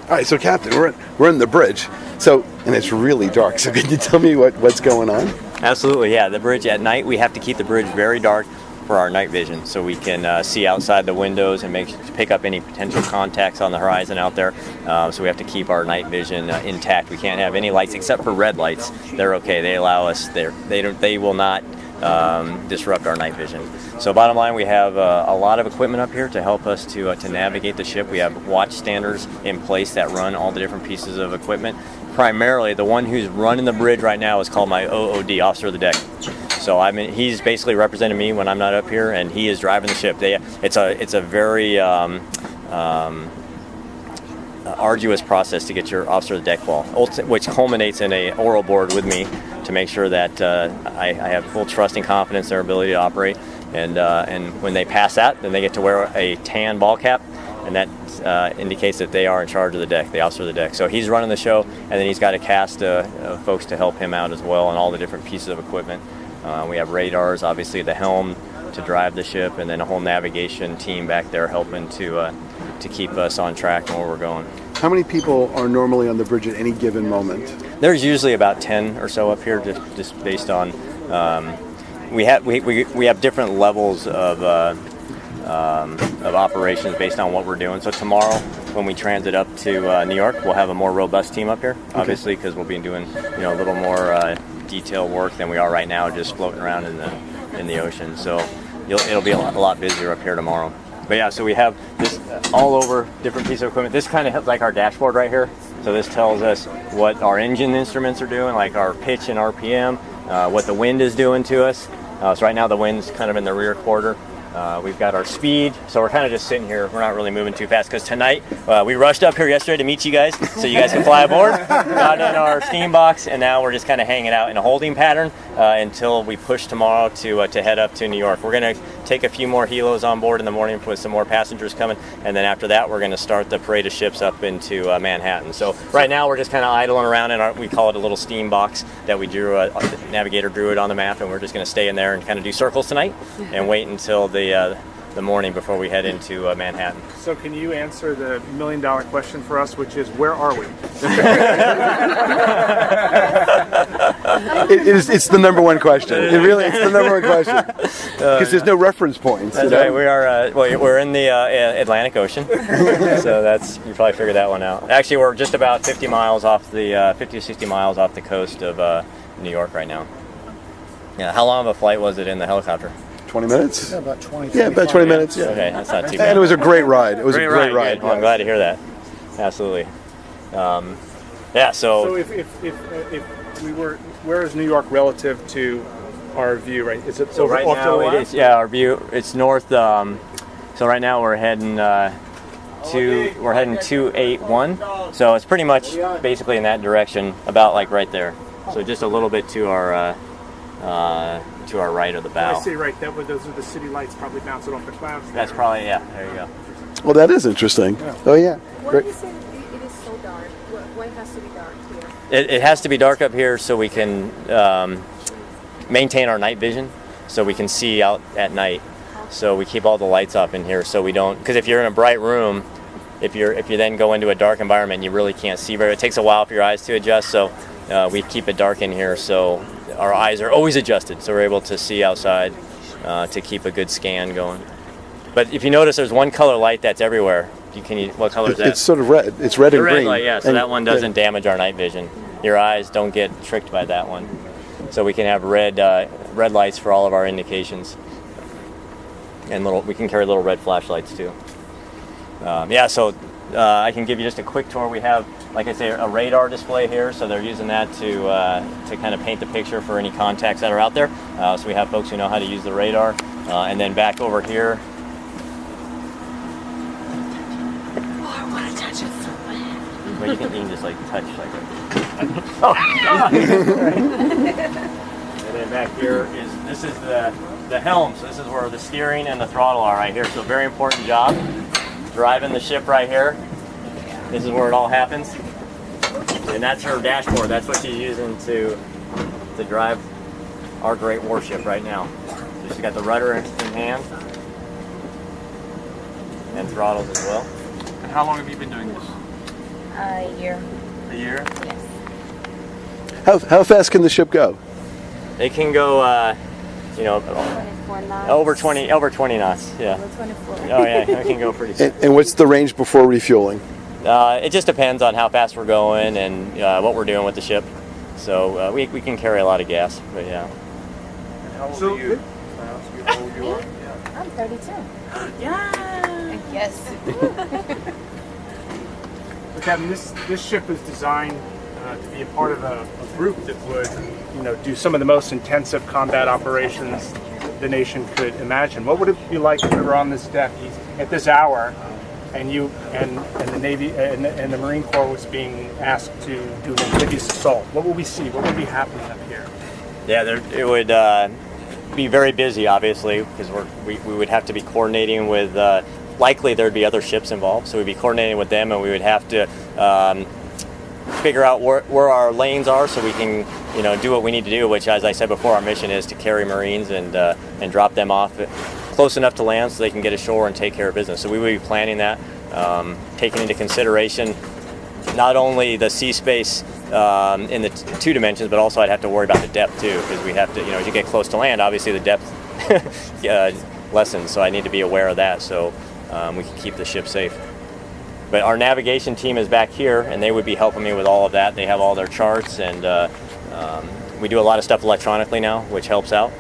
All right, so Captain, we're in the bridge, and it's really dark. So can you tell me what's going on? Absolutely, yeah. The bridge at night, we have to keep the bridge very dark for our night vision, so we can see outside the windows and pick up any potential contacts on the horizon out there. So we have to keep our night vision intact. We can't have any lights except for red lights. They're okay. They allow us. They will not disrupt our night vision. So bottom line, we have a lot of equipment up here to help us to navigate the ship. We have watch standers in place that run all the different pieces of equipment. Primarily, the one who's running the bridge right now is called my OOD, Officer of the Deck. So he's basically representing me when I'm not up here, and he is driving the ship. It's a very arduous process to get your Officer of the Deck ball, which culminates in a oral board with me to make sure that I have full trust and confidence in their ability to operate. And when they pass that, then they get to wear a tan ball cap, and that indicates that they are in charge of the deck, the Officer of the Deck. So he's running the show, and then he's got a cast of folks to help him out as well on all the different pieces of equipment. We have radars, obviously the helm to drive the ship, and then a whole navigation team back there helping to keep us on track and where we're going. How many people are normally on the bridge at any given moment? There's usually about 10 or so up here, just based on we have different levels of operations based on what we're doing. So tomorrow, when we transit up to New York, we'll have a more robust team up here, obviously, because we'll be doing a little more detailed work than we are right now, just floating around in the ocean. So it'll be a lot busier up here tomorrow. But yeah, so we have this all over different pieces of equipment. This kind of helps like our dashboard right here. So this tells us what our engine instruments are doing, like our pitch and RPM, what the wind is doing to us. So right now the wind's kind of in the rear quarter. We've got our speed, so we're kind of just sitting here. We're not really moving too fast because tonight we rushed up here yesterday to meet you guys so you guys can fly aboard. Got in our steam box, and now we're just kind of hanging out in a holding pattern until we push tomorrow to head up to New York. We're going to take a few more helos on board in the morning with some more passengers coming, and then after that we're going to start the parade of ships up into Manhattan. So right now we're just kind of idling around in we call it a little steam box that we drew. The navigator drew it on the map, and we're just going to stay in there and kind of do circles tonight and wait until the morning before we head into Manhattan. So can you answer the million-dollar question for us, which is, where are we? It's the number one question. It's the number one question. Because there's no reference points. That's right. We are, we're in the Atlantic Ocean. So you probably figured that one out. Actually, we're just about 50 to 60 miles off the coast of New York right now. Yeah. How long of a flight was it in the helicopter? 20 minutes? Yeah, about 20. Yeah, about 20 minutes. Yeah. Okay, that's not too bad. And it was a great ride. It was a great ride. Well, I'm glad to hear that. Absolutely. So if we were, where is New York relative to our view? Right? Is it right off now? to the left? It is. Yeah, our view. It's north. So right now we're heading 281. So it's pretty much basically in that direction, about like right there. So just a little bit to our right of the bow. I see, right. Those are the city lights probably bouncing off the clouds. That's probably, yeah, there you go. Well, that is interesting. Yeah. Oh, yeah. Why is it is so dark? Why it has to be dark here? It has to be dark up here so we can maintain our night vision, so we can see out at night. So we keep all the lights up in here so we don't, because if you're in a bright room, if you then go into a dark environment, you really can't see very. It takes a while for your eyes to adjust, so we keep it dark in here so our eyes are always adjusted, so we're able to see outside to keep a good scan going. But if you notice, there's one color light that's everywhere. What color is that? It's sort of red. It's red and green. Red light, yeah. So that one doesn't damage our night vision. Your eyes don't get tricked by that one. So we can have red lights for all of our indications, and we can carry little red flashlights too. So I can give you just a quick tour. We have, like I say, a radar display here, so they're using that to kind of paint the picture for any contacts that are out there. So we have folks who know how to use the radar. And then back over here. Oh, I want to touch it so bad. Well, you can just like touch like that. And then back here this is the helm. So this is where the steering and the throttle are right here. So very important job. Driving the ship right here. This is where it all happens. And that's her dashboard. That's what she's using to drive our great warship right now. So she's got the rudder in hand and throttles as well. And how long have you been doing this? A year. A year. Yes. How fast can the ship go? They can go, 24 knots. over 20 knots. Yeah. Over 24. Oh yeah, it can go pretty soon. And what's the range before refueling? It just depends on how fast we're going and what we're doing with the ship. So we can carry a lot of gas, but yeah. And how old are you? Can I ask you how old you are? Yeah. I'm 32. Yeah. Yes. But Captain, this ship is designed to be a part of a group that would, do some of the most intensive combat operations the nation could imagine. What would it be like if we were on this deck at this hour, and you and the Navy and the Marine Corps was being asked to do an amphibious assault? What would we see? What would be happening up here? Yeah, it would be very busy, obviously, because we would have to be coordinating with. Likely there'd be other ships involved, so we'd be coordinating with them, and we would have to figure out where our lanes are, so we can do what we need to do. Which, as I said before, our mission is to carry Marines and drop them off close enough to land so they can get ashore and take care of business. So we would be planning that, taking into consideration not only the sea space in the two dimensions, but also I'd have to worry about the depth too, because we have to, as you get close to land, obviously the depth lessens. So I need to be aware of that, so we can keep the ship safe. But our navigation team is back here, and they would be helping me with all of that. They have all their charts, and we do a lot of stuff electronically now, which helps out.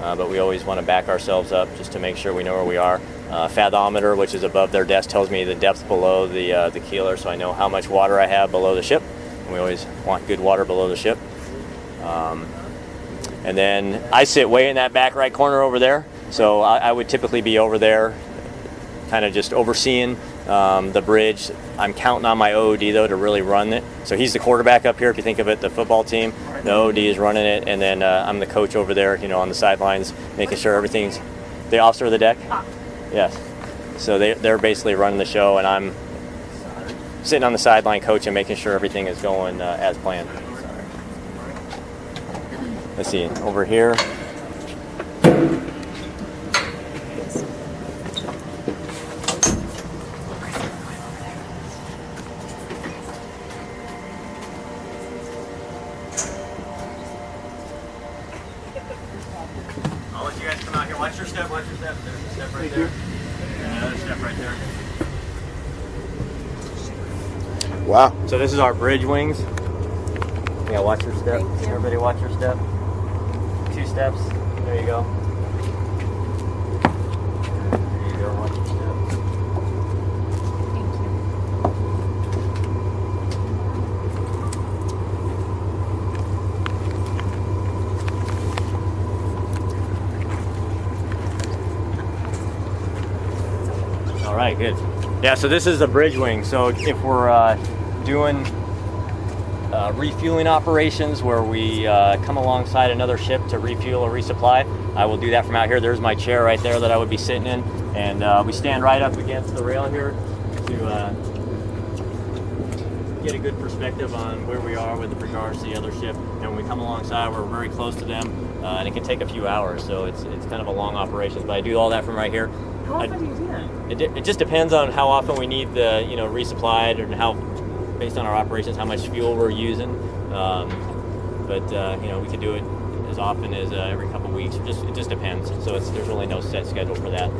But we always want to back ourselves up just to make sure we know where we are. Fathometer, which is above their desk, tells me the depth below the keeler, so I know how much water I have below the ship. And we always want good water below the ship. And then I sit way in that back right corner over there, so I would typically be over there, kind of just overseeing the bridge. I'm counting on my OOD though to really run it. So he's the quarterback up here. If you think of it, the football team, the OOD is running it, and then I'm the coach over there, on the sidelines, making sure everything's. The officer of the deck. Yes. So they're basically running the show, and I'm sitting on the sideline coaching, making sure everything is going as planned. Let's see over here. I'll let you guys come out here. Watch your step. There's a step right there. And another step right there. Wow. So this is our bridge wings. Yeah, watch your step. Everybody watch your step. 2 steps. There you go. There you go. Watch your step. All right, good. Yeah, so this is the bridge wing. So if we're doing refueling operations where we come alongside another ship to refuel or resupply, I will do that from out here. There's my chair right there that I would be sitting in, and we stand right up against the rail here to get a good perspective on where we are with regards to the other ship. And when we come alongside, we're very close to them, and it can take a few hours, so it's kind of a long operation. But I do all that from right here. How often do you do that? It just depends on how often we need the resupplied, and how, based on our operations, how much fuel we're using. But we could do it as often as every couple weeks. It just depends. So there's really no set schedule for that.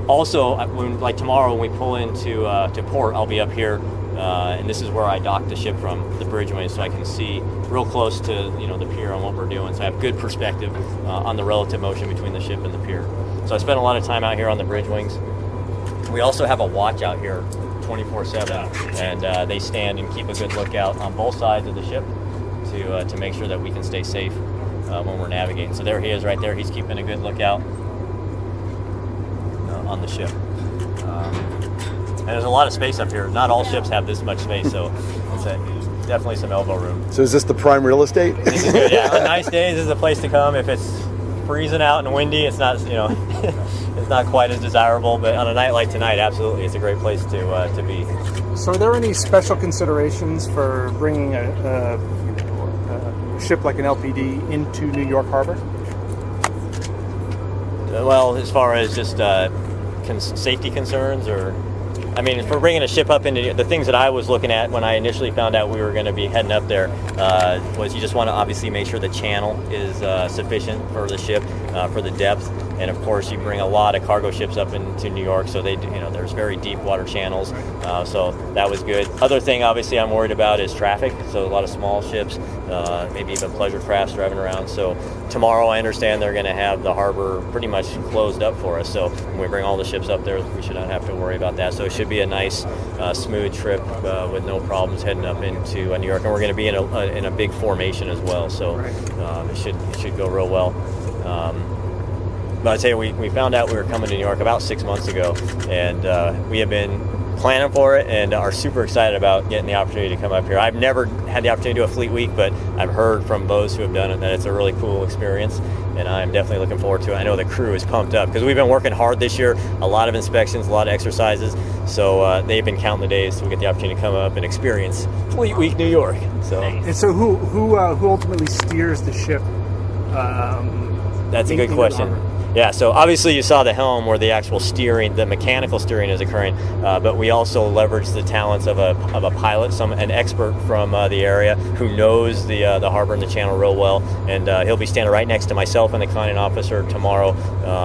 Also, like tomorrow when we pull into to port, I'll be up here, and this is where I dock the ship from, the bridge wing, so I can see real close to the pier on what we're doing. So I have good perspective on the relative motion between the ship and the pier. So I spend a lot of time out here on the bridge wings. We also have a watch out here 24/7, and they stand and keep a good lookout on both sides of the ship to make sure that we can stay safe when we're navigating. So there he is right there. He's keeping a good lookout on the ship. And there's a lot of space up here. Not all ships have this much space, so it's definitely some elbow room. So is this the prime real estate? This is good, yeah. On nice days, this is a place to come. If it's freezing out and windy, it's not, it's not quite as desirable. But on a night like tonight, absolutely, it's a great place to be. So, are there any special considerations for bringing a ship like an LPD into New York Harbor? Well, as far as just safety concerns, or I mean, for bringing a ship up into the things that I was looking at when I initially found out we were going to be heading up there was you just want to obviously make sure the channel is sufficient for the ship, for the depth. And of course, you bring a lot of cargo ships up into New York, so there's very deep water channels. So that was good. Other thing, obviously, I'm worried about is traffic. So a lot of small ships, maybe even pleasure crafts driving around. So tomorrow, I understand they're going to have the harbor pretty much closed up for us. So when we bring all the ships up there, we should not have to worry about that. So it should be a nice, smooth trip with no problems heading up into New York. And we're going to be in a big formation as well. So it should go real well. But I'd say we found out we were coming to New York about 6 months ago, and we have been planning for it and are super excited about getting the opportunity to come up here. I've never had the opportunity to do a fleet week, but I've heard from those who have done it that it's a really cool experience, and I'm definitely looking forward to it. I know the crew is pumped up because we've been working hard this year, a lot of inspections, a lot of exercises, so they've been counting the days so we get the opportunity to come up and experience Fleet Week New York. And so who ultimately steers the ship? That's a good question. Yeah, so obviously you saw the helm where the actual steering, the mechanical steering is occurring, but we also leverage the talents of a pilot, an expert from the area who knows the harbor and the channel real well, and he'll be standing right next to myself and the conning officer tomorrow,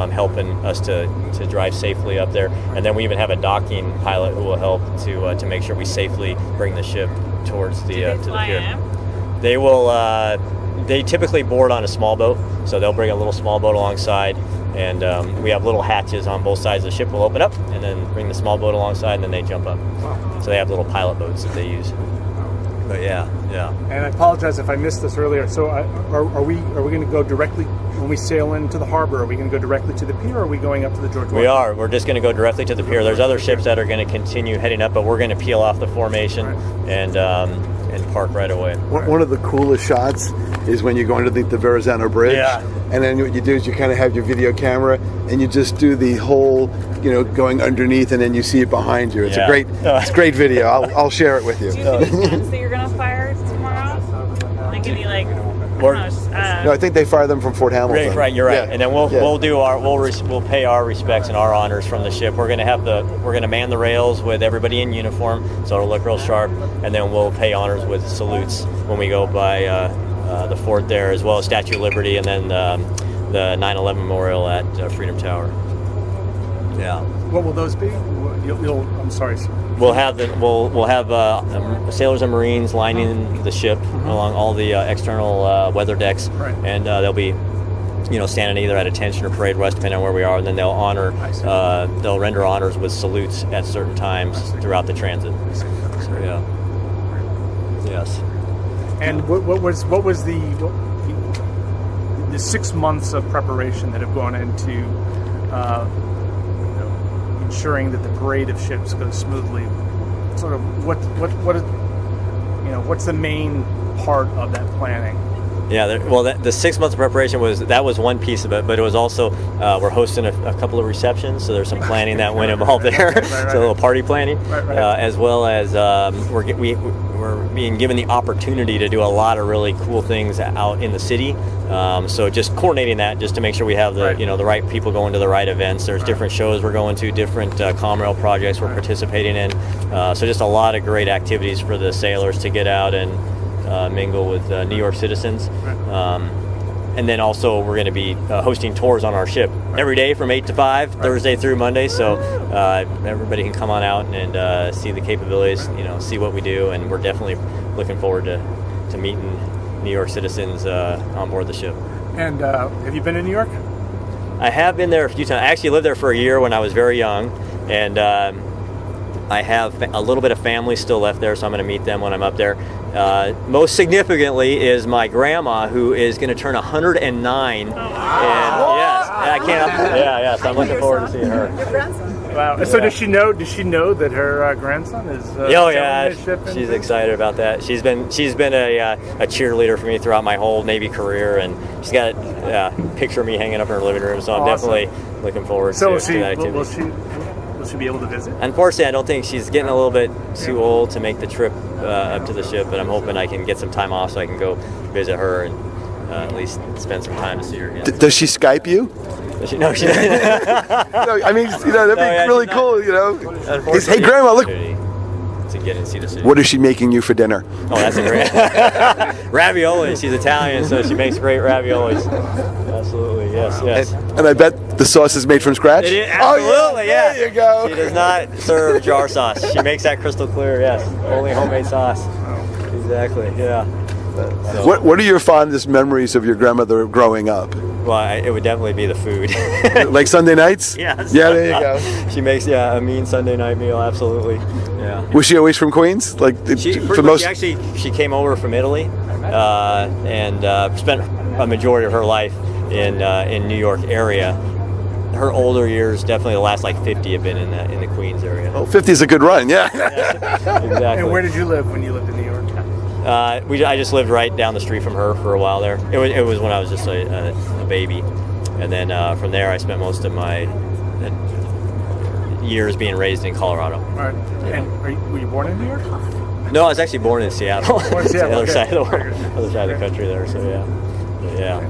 helping us to drive safely up there. And then we even have a docking pilot who will help to make sure we safely bring the ship towards to the pier. They will. They typically board on a small boat, so they'll bring a little small boat alongside, and we have little hatches on both sides of the ship. We'll open up and then bring the small boat alongside, and then they jump up. Wow. So they have little pilot boats that they use. But yeah. And I apologize if I missed this earlier. So are we going to go directly when we sail into the harbor? Are we going to go directly to the pier, or are we going up to the George Washington? We are. We're just going to go directly to the pier. There's other ships that are going to continue heading up, but we're going to peel off the formation and park right away. One of the coolest shots is when you're going to the Verrazano Bridge. Yeah. And then what you do is you kind of have your video camera and you just do the whole, going underneath, and then you see it behind you. It's a great video. I'll share it with you. Do you have any guns that you're going to fire tomorrow? Like any No, I think they fire them from Fort Hamilton. Right, you're right. Yeah. And then we'll pay our respects and our honors from the ship. We're gonna man the rails with everybody in uniform, so it'll look real sharp. And then we'll pay honors with salutes when we go by the fort there, as well as Statue of Liberty, and then the 9/11 memorial at Freedom Tower. Yeah. What will those be? I'm sorry. We'll have sailors and Marines lining the ship along all the external weather decks, and they'll be, standing either at attention or parade rest, depending on where we are, and then they'll render honors with salutes at certain times throughout the transit. So yeah. Yes. And what was the 6 months of preparation that have gone into ensuring that the parade of ships goes smoothly? Sort of what's the main part of that planning? Yeah, the 6 months of preparation was one piece of it, but it was also we're hosting a couple of receptions, so there's some planning that went involved there. So a little party planning, as well as we're being given the opportunity to do a lot of really cool things out in the city. So just coordinating that, just to make sure we have the right people going to the right events. There's different shows we're going to, different Comrail projects we're participating in. So just a lot of great activities for the sailors to get out and mingle with New York citizens. And then also we're going to be hosting tours on our ship every day from 8 to 5, Thursday through Monday. So everybody can come on out and see the capabilities, see what we do. And we're definitely looking forward to meeting New York citizens on board the ship. And have you been in New York? I have been there a few times. I actually lived there for a year when I was very young. And I have a little bit of family still left there, so I'm going to meet them when I'm up there. Most significantly is my grandma, who is going to turn 109. Oh, wow. And yes, I can't. So I'm looking forward to seeing her. Your grandson. Wow. Yeah. So does she know that her grandson is? She's excited about that. She's been a cheerleader for me throughout my whole Navy career, and she's got a picture of me hanging up in her living room. So I'm definitely looking forward to that activity. Will she be able to visit? Unfortunately, I don't think she's getting a little bit too old to make the trip up to the ship, but I'm hoping I can get some time off so I can go visit her and at least spend some time to see her. Yeah. Does she Skype you? No, she doesn't. No, I mean, that'd be really cool, Hey, Grandma, look. To get and see the city. What is she making you for dinner? Oh, that's a great ravioli. She's Italian, so she makes great raviolis. Absolutely, yes. And I bet the sauce is made from scratch? It is, absolutely, yeah. There you go. She does not serve jar sauce. She makes that crystal clear, yes. Only homemade sauce. Exactly, yeah. So, What are your fondest memories of your grandmother growing up? Well, it would definitely be the food. Like Sunday nights? Yes. Yeah, there you go. She makes a mean Sunday night meal, absolutely. Yeah. Was she always from Queens? She came over from Italy and spent a majority of her life in New York area. Her older years, definitely the last 50 have been in the Queens area. Oh, 50 is a good run, yeah. Exactly. And where did you live when you lived in New York? I just lived right down the street from her for a while there. It was when I was just a baby, and then from there I spent most of my years being raised in Colorado. All right. Yeah. And were you born in New York? No, I was actually born in Seattle. Born in Seattle, the other okay. side of the world, other side of the country there. So yeah.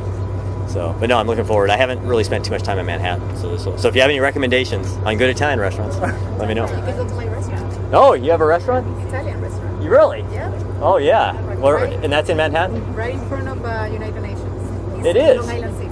So, but no, I'm looking forward. I haven't really spent too much time in Manhattan. So if you have any recommendations on good Italian restaurants, let me know. You can go to my restaurant. Oh, you have a restaurant? Italian restaurant. You really? Yeah. Oh yeah. Right. And that's in Manhattan? Right in front of United Nations. It in is? Long Island City.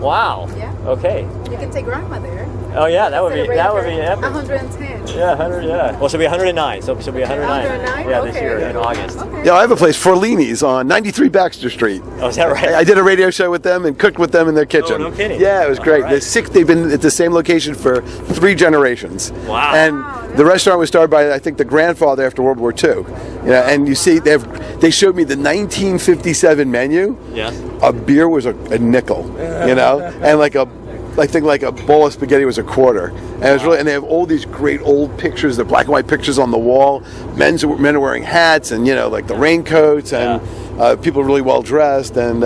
Wow. Yeah. Okay. You can take grandma there. Oh yeah, that would be epic. 110. Yeah, 100. Yeah. Well, she'll be 109. So she'll be 109. 109? Yeah, this Okay. year in August. Okay. Yeah, I have a place, Forlini's, on 93 Baxter Street. Oh, is that right? I did a radio show with them and cooked with them in their kitchen. Oh, no kidding. Yeah, it was great. All right. They've been at the same location for 3 generations. Wow. And the restaurant was started by, I think, the grandfather after World War II. Yeah, and you see, they showed me the 1957 menu. Yes. A beer was a nickel, and I think a bowl of spaghetti was a quarter, and it was really. And they have all these great old pictures, the black and white pictures on the wall. Men are wearing hats, and the raincoats, and people are really well dressed, and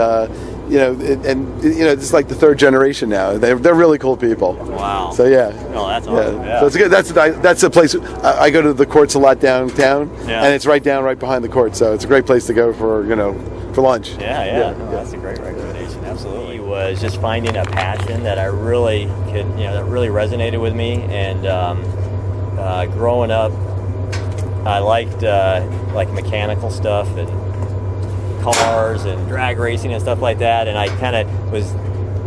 it's like the 3rd generation now. They're really cool people. Wow. So yeah. Oh, that's awesome. Yeah. So it's good. That's a place. I go to the courts a lot downtown, Yeah. and it's right behind the court. So it's a great place to go for lunch. Yeah. No, that's a great recommendation. Absolutely. It was just finding a passion that I really that really resonated with me. And growing up, I liked mechanical stuff and cars and drag racing and stuff like that. And I kind of was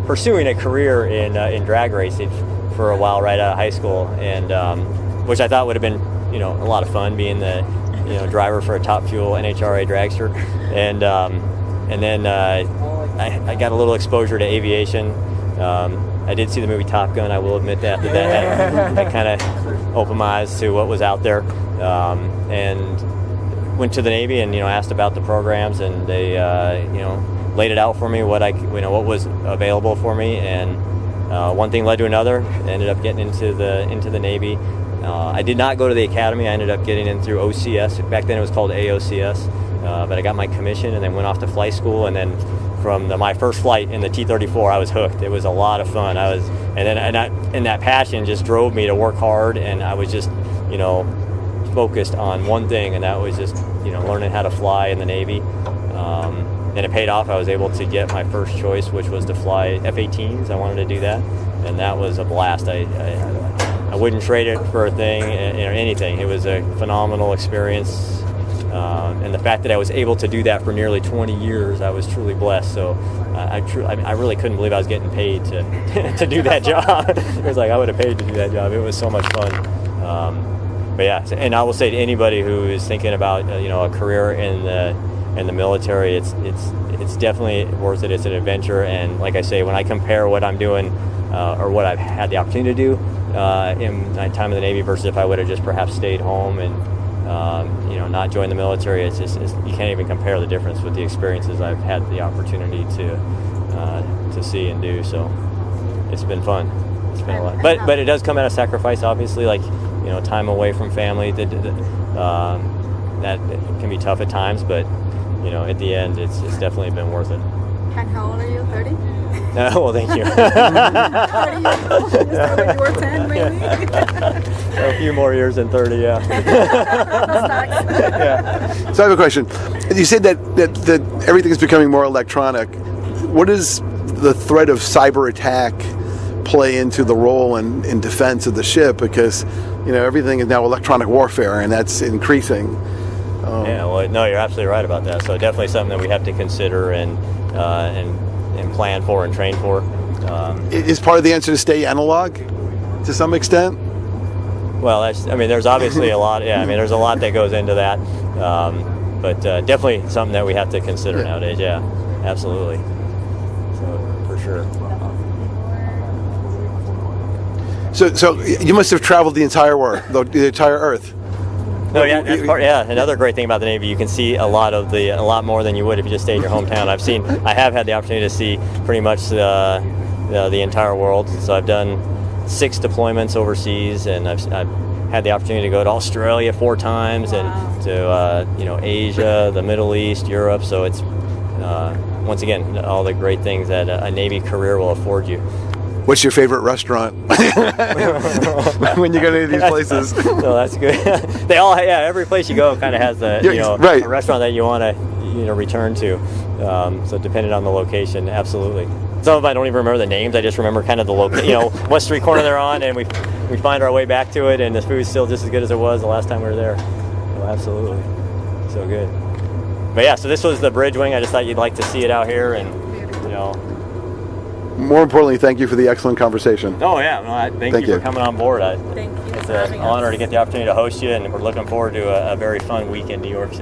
pursuing a career in drag racing for a while right out of high school, and which I thought would have been a lot of fun, being the driver for a Top Fuel NHRA dragster, and then I got a little exposure to aviation. I did see the movie Top Gun. I will admit that kind of opened my eyes to what was out there, and went to the Navy and asked about the programs, and they laid it out for me what was available for me, and one thing led to another. I ended up getting into the Navy. I did not go to the academy. I ended up getting in through OCS. Back then it was called AOCS, but I got my commission and then went off to flight school. And then from my first flight in the T-34, I was hooked. It was a lot of fun. And that passion just drove me to work hard, and I was just focused on one thing, and that was just learning how to fly in the Navy. And it paid off. I was able to get my first choice, which was to fly F-18s. I wanted to do that, and that was a blast. I wouldn't trade it for a thing or anything. It was a phenomenal experience, and the fact that I was able to do that for nearly 20 years, I was truly blessed. So I really couldn't believe I was getting paid to do that job. It was like I would have paid to do that job. It was so much fun. But yeah, and I will say to anybody who is thinking about a career in the military, it's definitely worth it. It's an adventure, and like I say, when I compare what I'm doing or what I've had the opportunity to do in my time in the Navy versus if I would have just perhaps stayed home and not joined the military, it's you can't even compare the difference with the experiences I've had the opportunity to see and do. So it's been fun. It's been a lot, but it does come at a sacrifice, obviously. Like time away from family. That can be tough at times, but at the end, it's definitely been worth it. How old are you? 30? Well, thank you. 30 years old? You start when you were 10, maybe? A few more years than 30, yeah. So I have a question. You said that everything is becoming more electronic. What does the threat of cyber attack play into the role in defense of the ship? Because everything is now electronic warfare, and that's increasing. Yeah, well, no, you're absolutely right about that. So definitely something that we have to consider and plan for and train for. Is part of the answer to stay analog to some extent? Well, there's obviously a lot. Yeah, there's a lot that goes into that, but definitely something that we have to consider nowadays. Yeah, absolutely. So for sure. So you must have traveled the entire world, the entire Earth. No, yeah, that's another great thing about the Navy, you can see a lot more than you would if you just stayed in your hometown. I have had the opportunity to see pretty much the entire world. So I've done 6 deployments overseas, and I've had the opportunity to go to Australia 4 times, and to Asia, the Middle East, Europe. So it's once again all the great things that a Navy career will afford you. What's your favorite restaurant when you go to any of these places? No, that's good. They all, every place you go kind of has a restaurant that you want to return to. So depending on the location, absolutely. Some of them I don't even remember the names. I just remember kind of the location, what street corner they're on, and we find our way back to it, and the food's still just as good as it was the last time we were there. So absolutely, so good. But yeah, so this was the bridge wing. I just thought you'd like to see it out here, and More importantly, thank you for the excellent conversation. Oh yeah, no, thank you for coming on board. Thank you. It's an honor to get the opportunity to host you, and we're looking forward to a very fun week in New York City.